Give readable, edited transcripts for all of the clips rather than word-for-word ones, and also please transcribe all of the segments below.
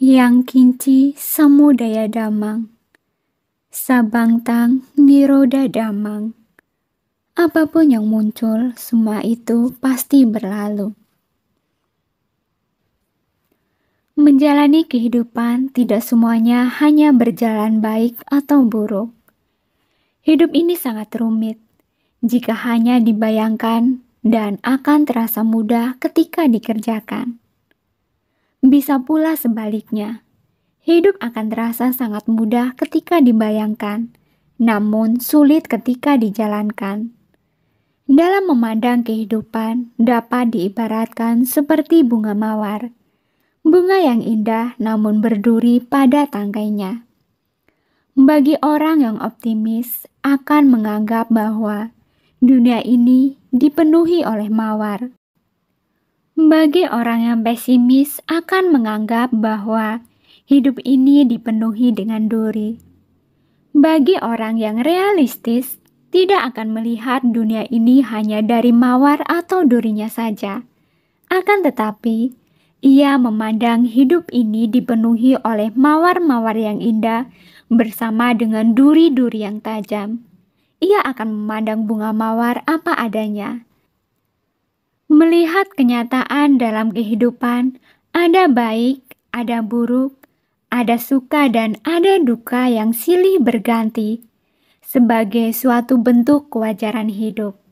Yang kinci samudaya damang, sabangtang niroda damang. Apapun yang muncul, semua itu pasti berlalu. Menjalani kehidupan tidak semuanya hanya berjalan baik atau buruk. Hidup ini sangat rumit jika hanya dibayangkan dan akan terasa mudah ketika dikerjakan. Bisa pula sebaliknya, hidup akan terasa sangat mudah ketika dibayangkan, namun sulit ketika dijalankan. Dalam memandang kehidupan dapat diibaratkan seperti bunga mawar. Bunga yang indah namun berduri pada tangkainya. Bagi orang yang optimis akan menganggap bahwa dunia ini dipenuhi oleh mawar. Bagi orang yang pesimis akan menganggap bahwa hidup ini dipenuhi dengan duri. Bagi orang yang realistis tidak akan melihat dunia ini hanya dari mawar atau durinya saja. Akan tetapi, ia memandang hidup ini dipenuhi oleh mawar-mawar yang indah bersama dengan duri-duri yang tajam. Ia akan memandang bunga mawar apa adanya. Melihat kenyataan dalam kehidupan, ada baik, ada buruk, ada suka dan ada duka yang silih berganti sebagai suatu bentuk kewajaran hidup.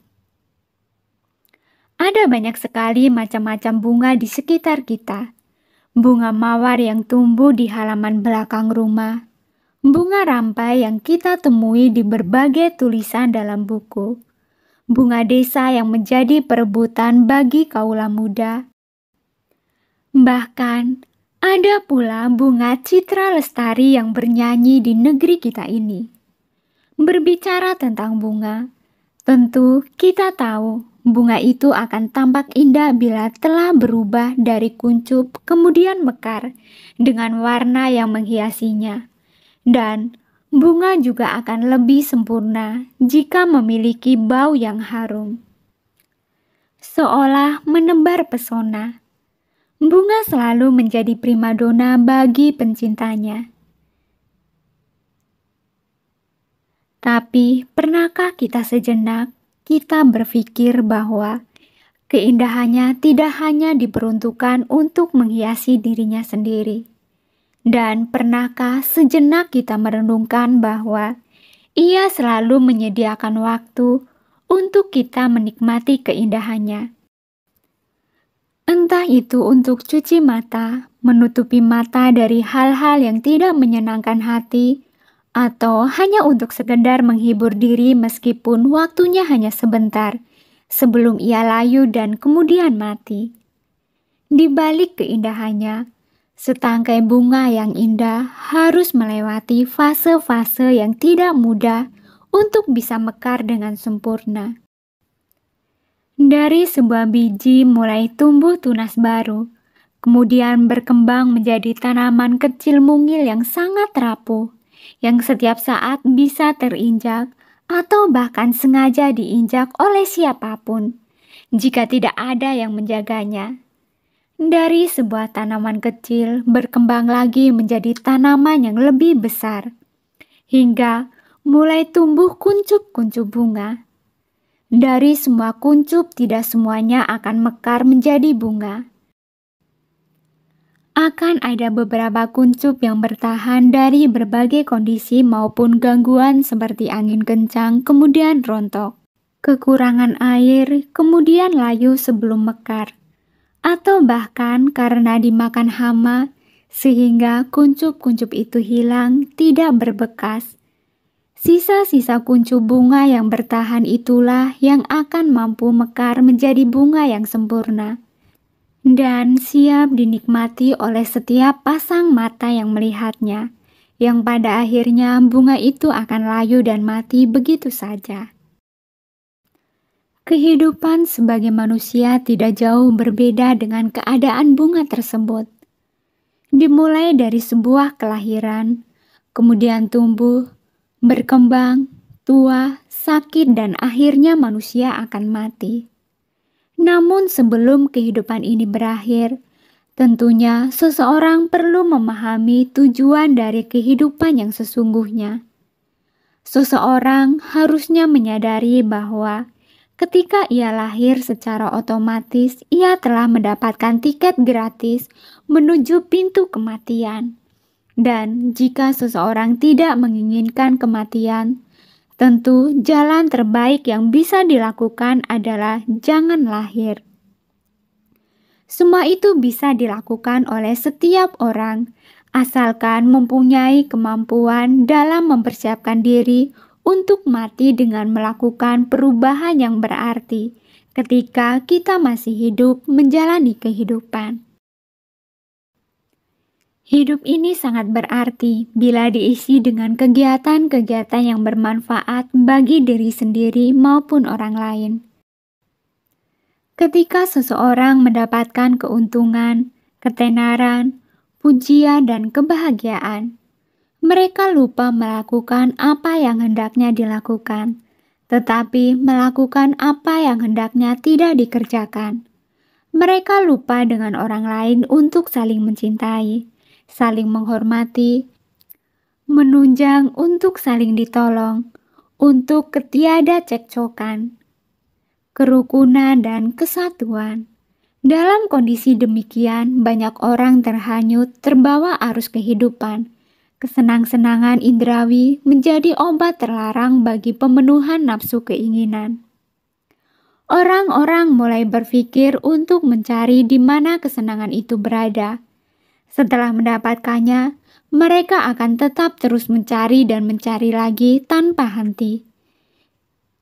Ada banyak sekali macam-macam bunga di sekitar kita. Bunga mawar yang tumbuh di halaman belakang rumah. Bunga rampai yang kita temui di berbagai tulisan dalam buku. Bunga desa yang menjadi perebutan bagi kaula muda. Bahkan, ada pula bunga citra lestari yang bernyanyi di negeri kita ini. Berbicara tentang bunga, tentu kita tahu bunga itu akan tampak indah bila telah berubah dari kuncup kemudian mekar dengan warna yang menghiasinya. Dan bunga juga akan lebih sempurna jika memiliki bau yang harum. Seolah menebar pesona, bunga selalu menjadi primadona bagi pencintanya. Tapi pernahkah kita sejenak kita berpikir bahwa keindahannya tidak hanya diperuntukkan untuk menghiasi dirinya sendiri? Dan pernahkah sejenak kita merenungkan bahwa ia selalu menyediakan waktu untuk kita menikmati keindahannya? Entah itu untuk cuci mata, menutupi mata dari hal-hal yang tidak menyenangkan hati, atau hanya untuk sekedar menghibur diri meskipun waktunya hanya sebentar sebelum ia layu dan kemudian mati. Di balik keindahannya, setangkai bunga yang indah harus melewati fase-fase yang tidak mudah untuk bisa mekar dengan sempurna. Dari sebuah biji mulai tumbuh tunas baru, kemudian berkembang menjadi tanaman kecil mungil yang sangat rapuh, yang setiap saat bisa terinjak atau bahkan sengaja diinjak oleh siapapun jika tidak ada yang menjaganya. Dari sebuah tanaman kecil berkembang lagi menjadi tanaman yang lebih besar, hingga mulai tumbuh kuncup-kuncup bunga. Dari semua kuncup tidak semuanya akan mekar menjadi bunga. Akan ada beberapa kuncup yang bertahan dari berbagai kondisi maupun gangguan seperti angin kencang kemudian rontok, kekurangan air kemudian layu sebelum mekar, atau bahkan karena dimakan hama sehingga kuncup-kuncup itu hilang tidak berbekas. Sisa-sisa kuncup bunga yang bertahan itulah yang akan mampu mekar menjadi bunga yang sempurna dan siap dinikmati oleh setiap pasang mata yang melihatnya, yang pada akhirnya bunga itu akan layu dan mati begitu saja. Kehidupan sebagai manusia tidak jauh berbeda dengan keadaan bunga tersebut. Dimulai dari sebuah kelahiran, kemudian tumbuh, berkembang, tua, sakit, dan akhirnya manusia akan mati. Namun sebelum kehidupan ini berakhir, Tentunya, seseorang perlu memahami tujuan dari kehidupan yang sesungguhnya. Seseorang harusnya menyadari bahwa ketika ia lahir secara otomatis, ia telah mendapatkan tiket gratis menuju pintu kematian. Dan jika seseorang tidak menginginkan kematian, tentu jalan terbaik yang bisa dilakukan adalah jangan lahir. Semua itu bisa dilakukan oleh setiap orang, asalkan mempunyai kemampuan dalam mempersiapkan diri untuk mati dengan melakukan perubahan yang berarti ketika kita masih hidup menjalani kehidupan. Hidup ini sangat berarti bila diisi dengan kegiatan-kegiatan yang bermanfaat bagi diri sendiri maupun orang lain. Ketika seseorang mendapatkan keuntungan, ketenaran, pujian, dan kebahagiaan, mereka lupa melakukan apa yang hendaknya dilakukan, tetapi melakukan apa yang hendaknya tidak dikerjakan. Mereka lupa dengan orang lain untuk saling mencintai, saling menghormati, menunjang untuk saling ditolong, untuk ketiada cekcokan, kerukunan, dan kesatuan. Dalam kondisi demikian, banyak orang terhanyut terbawa arus kehidupan. Kesenang-senangan indrawi menjadi obat terlarang bagi pemenuhan nafsu keinginan. Orang-orang mulai berpikir untuk mencari di mana kesenangan itu berada. Setelah mendapatkannya, mereka akan tetap terus mencari dan mencari lagi tanpa henti.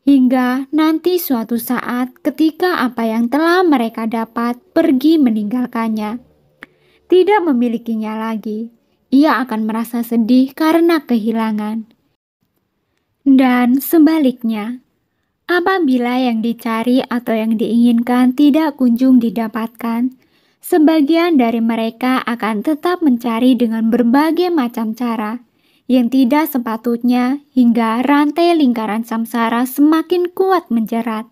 Hingga nanti suatu saat ketika apa yang telah mereka dapat pergi meninggalkannya, tidak memilikinya lagi, ia akan merasa sedih karena kehilangan. Dan sebaliknya, apabila yang dicari atau yang diinginkan tidak kunjung didapatkan, sebagian dari mereka akan tetap mencari dengan berbagai macam cara yang tidak sepatutnya hingga rantai lingkaran samsara semakin kuat menjerat.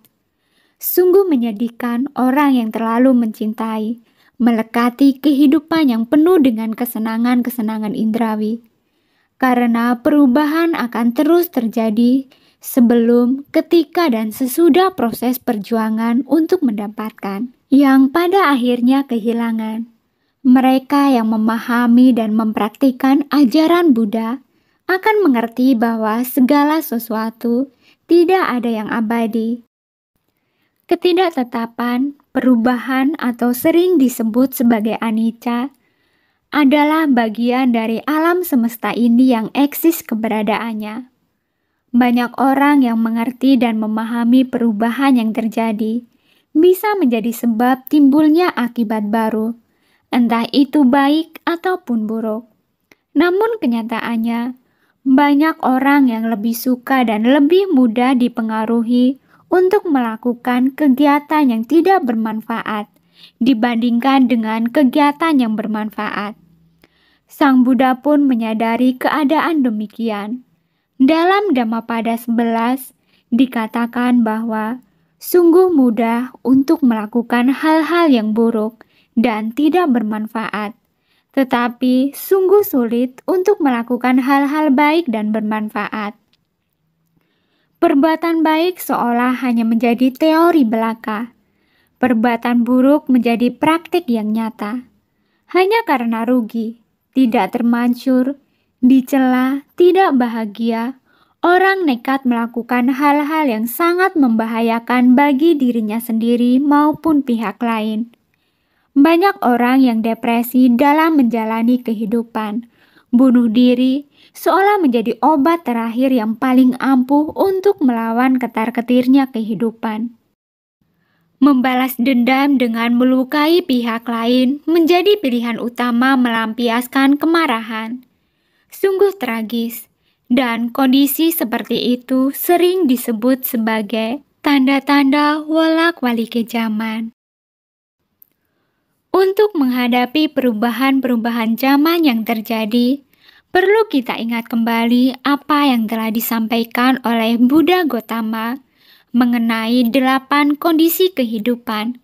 Sungguh menyedihkan orang yang terlalu mencintai, melekati kehidupan yang penuh dengan kesenangan-kesenangan indrawi. Karena perubahan akan terus terjadi sebelum, ketika, dan sesudah proses perjuangan untuk mendapatkan, yang pada akhirnya kehilangan. Mereka yang memahami dan mempraktikkan ajaran Buddha akan mengerti bahwa segala sesuatu tidak ada yang abadi. Ketidaktetapan, perubahan, atau sering disebut sebagai anicca, adalah bagian dari alam semesta ini yang eksis keberadaannya. Banyak orang yang mengerti dan memahami perubahan yang terjadi bisa menjadi sebab timbulnya akibat baru, entah itu baik ataupun buruk. Namun kenyataannya, banyak orang yang lebih suka dan lebih mudah dipengaruhi untuk melakukan kegiatan yang tidak bermanfaat dibandingkan dengan kegiatan yang bermanfaat. Sang Buddha pun menyadari keadaan demikian. Dalam Dhammapada 11 dikatakan bahwa sungguh mudah untuk melakukan hal-hal yang buruk dan tidak bermanfaat, tetapi sungguh sulit untuk melakukan hal-hal baik dan bermanfaat. Perbuatan baik seolah hanya menjadi teori belaka. Perbuatan buruk menjadi praktik yang nyata. Hanya karena rugi, tidak termancur, dicela, tidak bahagia, orang nekat melakukan hal-hal yang sangat membahayakan bagi dirinya sendiri maupun pihak lain. Banyak orang yang depresi dalam menjalani kehidupan, bunuh diri, seolah menjadi obat terakhir yang paling ampuh untuk melawan ketar-ketirnya kehidupan. Membalas dendam dengan melukai pihak lain menjadi pilihan utama melampiaskan kemarahan. Sungguh tragis, dan kondisi seperti itu sering disebut sebagai tanda-tanda wolak-walik zaman. Untuk menghadapi perubahan-perubahan zaman yang terjadi, perlu kita ingat kembali apa yang telah disampaikan oleh Buddha Gotama mengenai 8 kondisi kehidupan,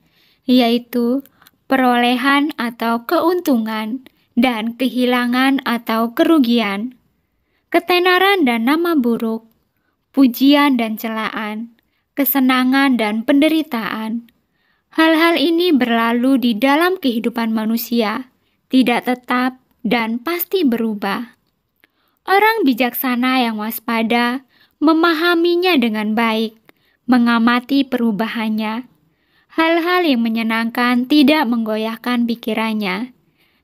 yaitu perolehan atau keuntungan, dan kehilangan atau kerugian, ketenaran dan nama buruk, pujian dan celaan, kesenangan dan penderitaan. Hal-hal ini berlalu di dalam kehidupan manusia, tidak tetap dan pasti berubah. Orang bijaksana yang waspada memahaminya dengan baik, mengamati perubahannya. Hal-hal yang menyenangkan tidak menggoyahkan pikirannya,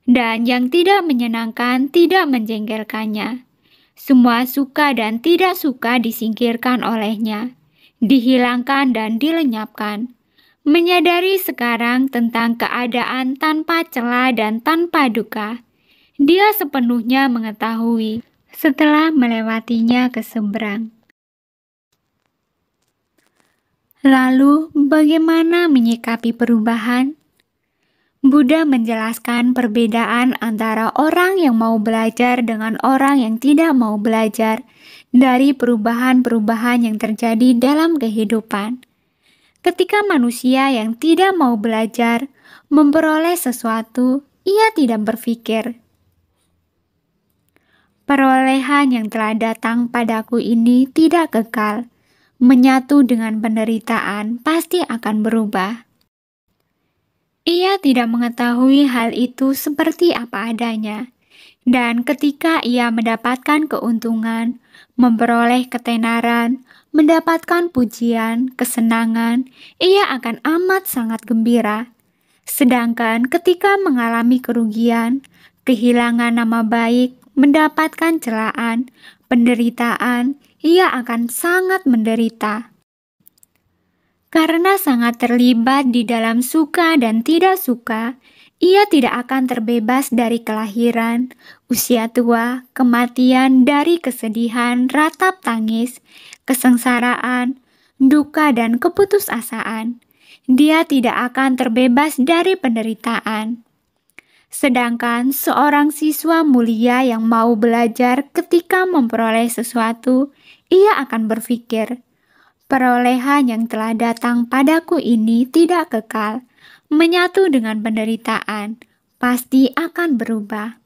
dan yang tidak menyenangkan tidak menjengkelkannya. Semua suka dan tidak suka disingkirkan olehnya, dihilangkan dan dilenyapkan. Menyadari sekarang tentang keadaan tanpa celah dan tanpa duka, dia sepenuhnya mengetahui setelah melewatinya ke seberang. Lalu, bagaimana menyikapi perubahan? Buddha menjelaskan perbedaan antara orang yang mau belajar dengan orang yang tidak mau belajar dari perubahan-perubahan yang terjadi dalam kehidupan. Ketika manusia yang tidak mau belajar memperoleh sesuatu, ia tidak berpikir, perolehan yang telah datang padaku ini tidak kekal, menyatu dengan penderitaan pasti akan berubah. Ia tidak mengetahui hal itu seperti apa adanya, dan ketika ia mendapatkan keuntungan, memperoleh ketenaran, mendapatkan pujian, kesenangan, ia akan amat sangat gembira. Sedangkan ketika mengalami kerugian, kehilangan nama baik, mendapatkan celaan, penderitaan, ia akan sangat menderita. Karena sangat terlibat di dalam suka dan tidak suka, ia tidak akan terbebas dari kelahiran, usia tua, kematian, dari kesedihan, ratap tangis, kesengsaraan, duka, dan keputusasaan. Dia tidak akan terbebas dari penderitaan. Sedangkan seorang siswa mulia yang mau belajar ketika memperoleh sesuatu, ia akan berpikir, perolehan yang telah datang padaku ini tidak kekal, menyatu dengan penderitaan, pasti akan berubah.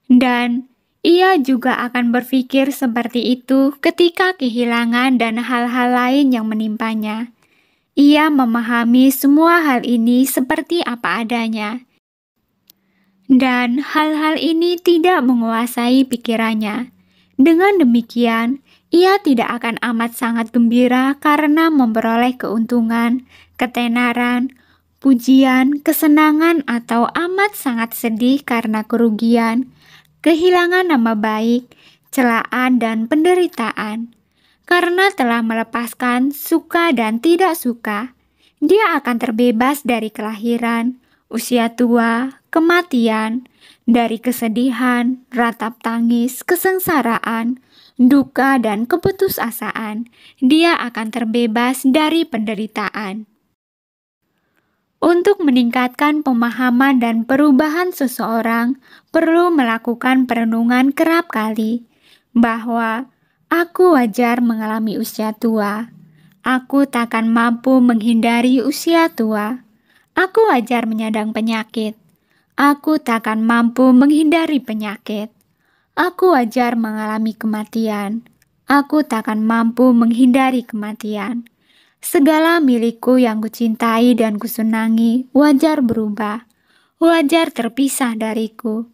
Dan ia juga akan berpikir seperti itu ketika kehilangan dan hal-hal lain yang menimpanya. Ia memahami semua hal ini seperti apa adanya. Dan hal-hal ini tidak menguasai pikirannya. Dengan demikian, ia tidak akan amat sangat gembira karena memperoleh keuntungan, ketenaran, pujian, kesenangan, atau amat sangat sedih karena kerugian, kehilangan nama baik, celaan, dan penderitaan. Karena telah melepaskan suka dan tidak suka, dia akan terbebas dari kelahiran, usia tua, kematian, dari kesedihan, ratap tangis, kesengsaraan, duka, dan keputusasaan. Dia akan terbebas dari penderitaan. Untuk meningkatkan pemahaman dan perubahan seseorang, perlu melakukan perenungan kerap kali bahwa aku wajar mengalami usia tua. Aku takkan mampu menghindari usia tua. Aku wajar menyandang penyakit. Aku takkan mampu menghindari penyakit. Aku wajar mengalami kematian. Aku takkan mampu menghindari kematian. Segala milikku yang kucintai dan kusenangi wajar berubah, wajar terpisah dariku.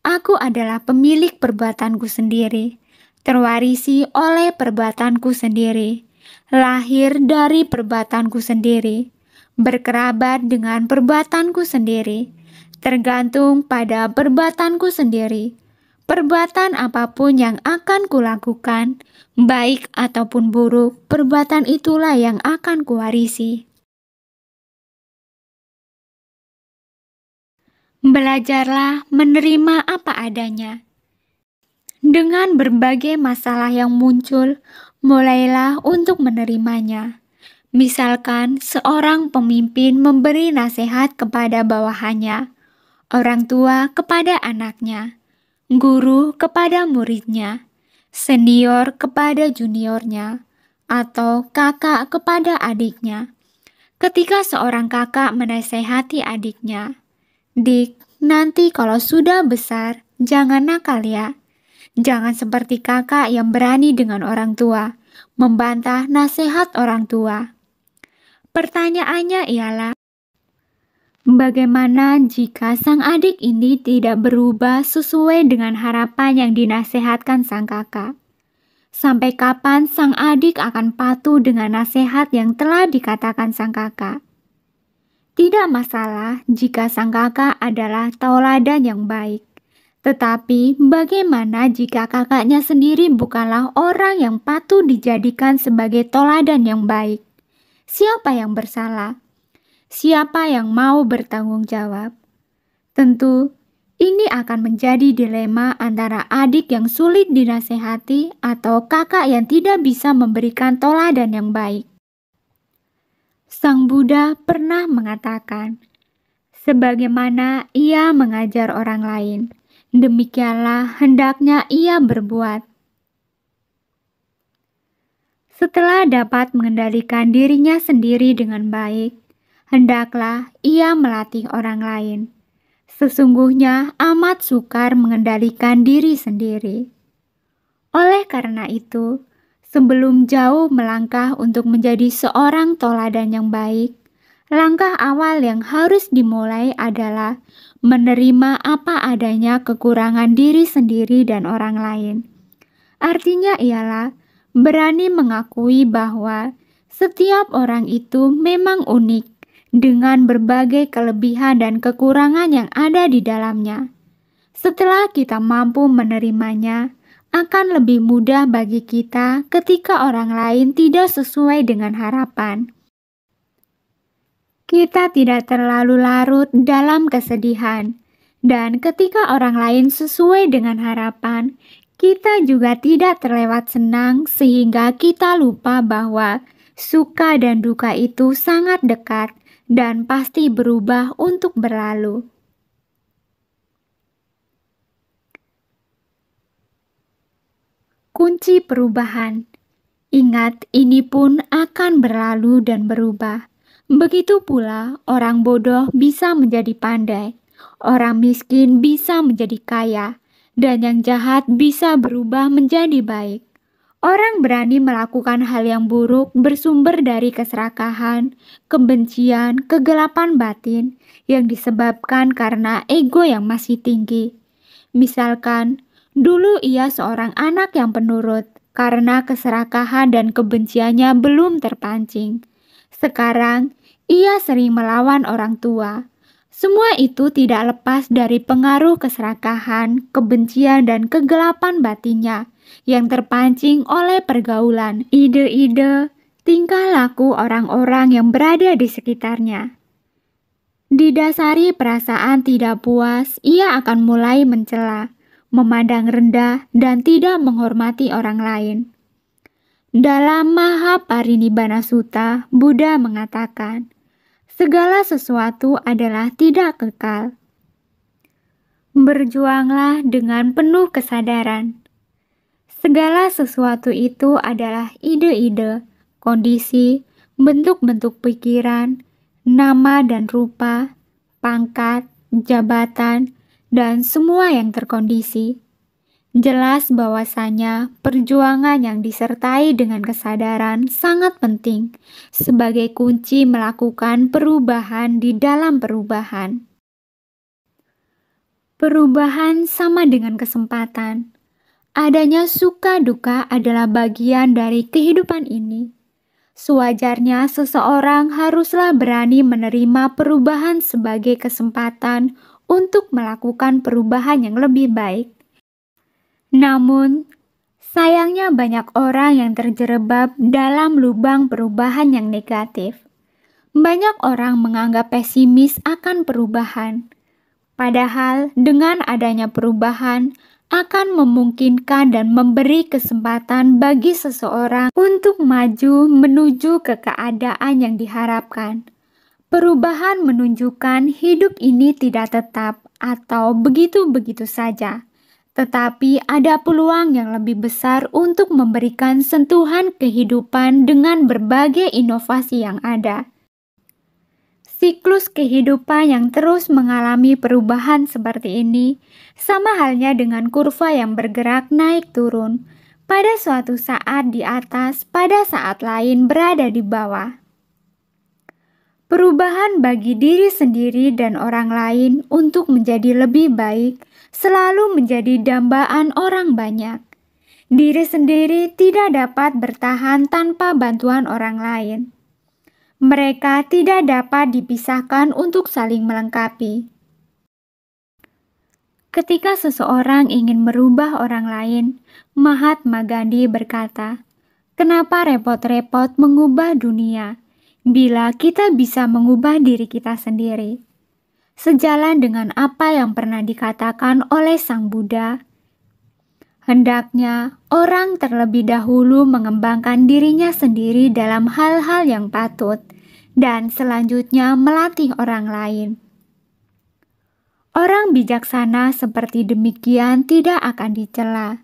Aku adalah pemilik perbuatanku sendiri, terwarisi oleh perbuatanku sendiri, lahir dari perbuatanku sendiri, berkerabat dengan perbuatanku sendiri, tergantung pada perbuatanku sendiri. Perbuatan apapun yang akan kulakukan, baik ataupun buruk, perbuatan itulah yang akan kuwarisi. Belajarlah menerima apa adanya. Dengan berbagai masalah yang muncul, mulailah untuk menerimanya. Misalkan seorang pemimpin memberi nasihat kepada bawahannya, orang tua kepada anaknya, guru kepada muridnya, senior kepada juniornya, atau kakak kepada adiknya. Ketika seorang kakak menasehati adiknya, "Dik, nanti kalau sudah besar, jangan nakal ya. Jangan seperti kakak yang berani dengan orang tua, membantah nasihat orang tua." Pertanyaannya ialah, bagaimana jika sang adik ini tidak berubah sesuai dengan harapan yang dinasehatkan sang kakak? Sampai kapan sang adik akan patuh dengan nasihat yang telah dikatakan sang kakak? Tidak masalah jika sang kakak adalah tauladan yang baik. Tetapi bagaimana jika kakaknya sendiri bukanlah orang yang patut dijadikan sebagai tauladan yang baik? Siapa yang bersalah? Siapa yang mau bertanggung jawab? Tentu, ini akan menjadi dilema antara adik yang sulit dinasehati atau kakak yang tidak bisa memberikan tauladan yang baik. Sang Buddha pernah mengatakan, sebagaimana ia mengajar orang lain, demikianlah hendaknya ia berbuat. Setelah dapat mengendalikan dirinya sendiri dengan baik, hendaklah ia melatih orang lain. Sesungguhnya amat sukar mengendalikan diri sendiri. Oleh karena itu, sebelum jauh melangkah untuk menjadi seorang tauladan yang baik, langkah awal yang harus dimulai adalah menerima apa adanya kekurangan diri sendiri dan orang lain. Artinya ialah berani mengakui bahwa setiap orang itu memang unik dengan berbagai kelebihan dan kekurangan yang ada di dalamnya. Setelah kita mampu menerimanya, akan lebih mudah bagi kita ketika orang lain tidak sesuai dengan harapan. Kita tidak terlalu larut dalam kesedihan, dan ketika orang lain sesuai dengan harapan, kita juga tidak terlewat senang sehingga kita lupa bahwa suka dan duka itu sangat dekat dan pasti berubah untuk berlalu. Kunci perubahan. Ingat, ini pun akan berlalu dan berubah. Begitu pula orang bodoh bisa menjadi pandai, orang miskin bisa menjadi kaya, dan yang jahat bisa berubah menjadi baik. Orang berani melakukan hal yang buruk bersumber dari keserakahan, kebencian, kegelapan batin yang disebabkan karena ego yang masih tinggi. Misalkan, dulu ia seorang anak yang penurut karena keserakahan dan kebenciannya belum terpancing. Sekarang, ia sering melawan orang tua. Semua itu tidak lepas dari pengaruh keserakahan, kebencian, dan kegelapan batinnya yang terpancing oleh pergaulan, ide-ide, tingkah laku orang-orang yang berada di sekitarnya. Didasari perasaan tidak puas, ia akan mulai mencela, memandang rendah, dan tidak menghormati orang lain. Dalam Mahaparinibbana Sutta, Buddha mengatakan, segala sesuatu adalah tidak kekal. Berjuanglah dengan penuh kesadaran. Segala sesuatu itu adalah ide-ide, kondisi, bentuk-bentuk pikiran, nama dan rupa, pangkat, jabatan, dan semua yang terkondisi. Jelas bahwasanya perjuangan yang disertai dengan kesadaran sangat penting sebagai kunci melakukan perubahan di dalam perubahan. Perubahan sama dengan kesempatan. Adanya suka duka adalah bagian dari kehidupan ini. Sewajarnya seseorang haruslah berani menerima perubahan sebagai kesempatan untuk melakukan perubahan yang lebih baik. Namun, sayangnya banyak orang yang terjerembab dalam lubang perubahan yang negatif. Banyak orang menganggap pesimis akan perubahan. Padahal dengan adanya perubahan akan memungkinkan dan memberi kesempatan bagi seseorang untuk maju menuju ke keadaan yang diharapkan. Perubahan menunjukkan hidup ini tidak tetap atau begitu-begitu saja, tetapi ada peluang yang lebih besar untuk memberikan sentuhan kehidupan dengan berbagai inovasi yang ada. Siklus kehidupan yang terus mengalami perubahan seperti ini sama halnya dengan kurva yang bergerak naik turun. Pada suatu saat di atas, pada saat lain berada di bawah. Perubahan bagi diri sendiri dan orang lain untuk menjadi lebih baik selalu menjadi dambaan orang banyak. Diri sendiri tidak dapat bertahan tanpa bantuan orang lain. Mereka tidak dapat dipisahkan untuk saling melengkapi. Ketika seseorang ingin merubah orang lain, Mahatma Gandhi berkata, "Kenapa repot-repot mengubah dunia bila kita bisa mengubah diri kita sendiri?" Sejalan dengan apa yang pernah dikatakan oleh Sang Buddha, hendaknya orang terlebih dahulu mengembangkan dirinya sendiri dalam hal-hal yang patut, dan selanjutnya melatih orang lain. Orang bijaksana seperti demikian tidak akan dicela.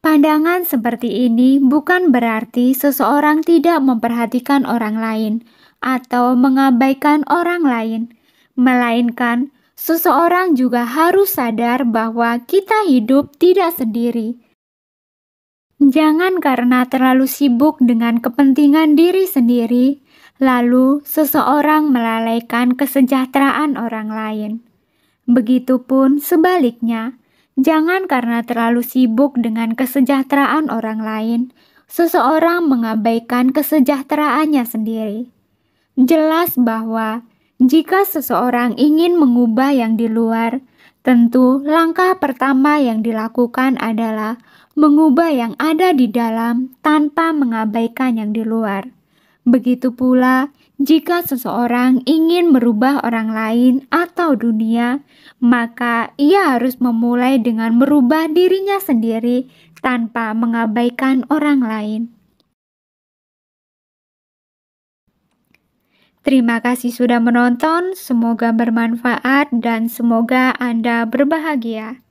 Pandangan seperti ini bukan berarti seseorang tidak memperhatikan orang lain atau mengabaikan orang lain, melainkan seseorang juga harus sadar bahwa kita hidup tidak sendiri. Jangan karena terlalu sibuk dengan kepentingan diri sendiri, lalu seseorang melalaikan kesejahteraan orang lain. Begitupun sebaliknya, jangan karena terlalu sibuk dengan kesejahteraan orang lain, seseorang mengabaikan kesejahteraannya sendiri. Jelas bahwa jika seseorang ingin mengubah yang di luar, tentu langkah pertama yang dilakukan adalah mengubah yang ada di dalam tanpa mengabaikan yang di luar. Begitu pula jika seseorang ingin merubah orang lain atau dunia, maka ia harus memulai dengan merubah dirinya sendiri tanpa mengabaikan orang lain. Terima kasih sudah menonton, semoga bermanfaat dan semoga Anda berbahagia.